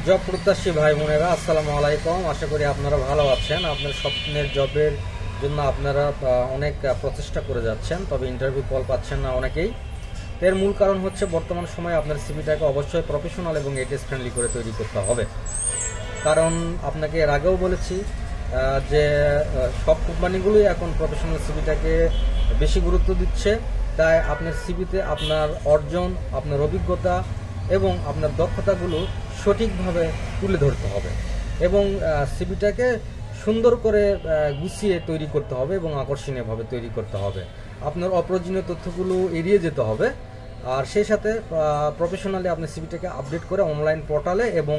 Job প্রত্যাশী ভাই বোনেরা, আসসালামু আলাইকুম। আশা করি আপনারা ভালো আছেন। আপনার স্বপ্নের জবের জন্য আপনারা অনেক প্রচেষ্টা করে যাচ্ছেন, তবে ইন্টারভিউ কল পাচ্ছেন না অনেকেই। এর মূল কারণ হচ্ছে বর্তমান সময়ে আপনার সিভিটাকে অবশ্যই প্রফেশনাল এবং এটিএস ফ্রেন্ডলি করে তৈরি করতে হবে। কারণ আপনাকে এর আগেও বলেছি যে সব কোম্পানিগুলোই এখন প্রফেশনাল সিভিটাকে বেশি গুরুত্ব দিচ্ছে। তাই আপনার সিভিতে আপনার অর্জন, আপনার অভিজ্ঞতা এবং আপনার দক্ষতাগুলো সঠিকভাবে তুলে ধরতে হবে এবং সিভিটাকে সুন্দর করে গুছিয়ে তৈরি করতে হবে এবং আকর্ষণীয়ভাবে তৈরি করতে হবে। আপনার অপ্রয়োজনীয় তথ্যগুলো এড়িয়ে যেতে হবে। আর সেই সাথে প্রফেশনালি আপনি সিভিটাকে আপডেট করে অনলাইন পোর্টালে এবং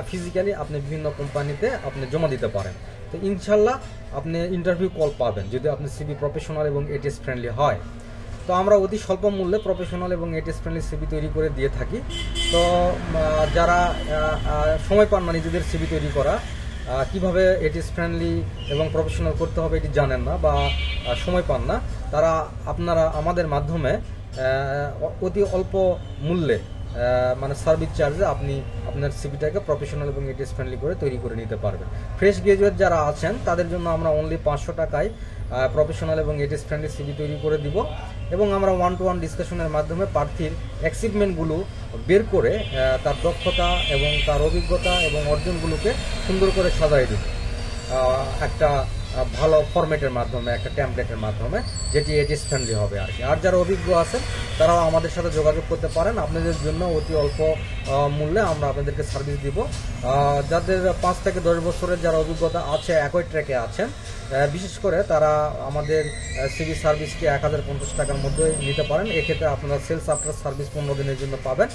ফিজিক্যালি আপনি বিভিন্ন কোম্পানিতে আপনি জমা দিতে পারেন। তো ইনশাল্লাহ আপনি ইন্টারভিউ কল পাবেন যদি আপনি সিভি প্রফেশনাল এবং এটিএস ফ্রেন্ডলি হয়। তো আমরা অতি স্বল্প মূল্যে প্রফেশনাল এবং এটিএস ফ্রেন্ডলি সিভি তৈরি করে দিয়ে থাকি। তো যারা সময় পান না নিজেদের সিভি তৈরি করা, কিভাবে এটিএস ফ্রেন্ডলি এবং প্রফেশনাল করতে হবে এটি জানেন না বা সময় পান না, তারা আপনারা আমাদের মাধ্যমে অতি অল্প মূল্যে মানে সার্ভিস চার্জে আপনি আপনার সিভিটাকে প্রফেশনাল এবং এটিএস ফ্রেন্ডলি করে তৈরি করে নিতে পারবেন। ফ্রেশ গ্রাজুয়েট যারা আছেন তাদের জন্য আমরা অনলি 500 টাকায় প্রফেশনাল এবং এটিএস ফ্রেন্ডলি সিভি তৈরি করে দিব এবং আমরা 1-to-1 ডিসকাশনের মাধ্যমে প্রার্থীর অ্যাচিভমেন্টগুলো বের করে তার দক্ষতা এবং তার অভিজ্ঞতা এবং অর্জনগুলোকে সুন্দর করে সাজাই দিব একটা ভালো ফরম্যাটের মাধ্যমে, একটা টেমপ্লেটের মাধ্যমে, যেটি এটিএস ফ্রেন্ডলি হবে আর কি। আর যারা অভিজ্ঞ আছেন তারাও আমাদের সাথে যোগাযোগ করতে পারেন। আপনাদের জন্য অতি অল্প মূল্যে আমরা আপনাদেরকে সার্ভিস দিব। যাদের 5 থেকে 10 বছরের যারা অভিজ্ঞতা আছে, একই ট্র্যাকে আছেন, বিশেষ করে তারা আমাদের সিভি সার্ভিসটি 1050 টাকার মধ্যে নিতে পারেন। এক্ষেত্রে আপনারা সেলস আফটার সার্ভিস 15 দিনের জন্য পাবেন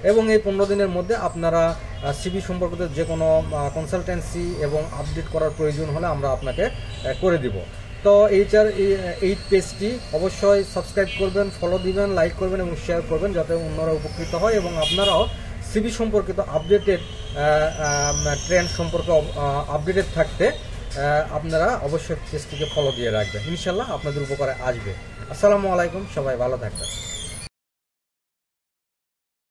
এবং এই 15 দিনের মধ্যে আপনারা সিভি সম্পর্কিত যে কোনো কনসালটেন্সি এবং আপডেট করার প্রয়োজন হলে আমরা আপনাকে করে দিব। তো এই পেজটি অবশ্যই সাবস্ক্রাইব করবেন, ফলো দিবেন, লাইক করবেন এবং শেয়ার করবেন যাতে অন্যরা উপকৃত হয় এবং আপনারাও সিভি সম্পর্কিত আপডেটেড ট্রেন্ড সম্পর্কে আপডেটেড থাকতে আপনারা অবশ্যই পেজটিকে ফলো দিয়ে রাখবেন। ইনশাল্লাহ আপনাদের উপকারে আসবে। আসসালামু আলাইকুম, সবাই ভালো থাকবেন।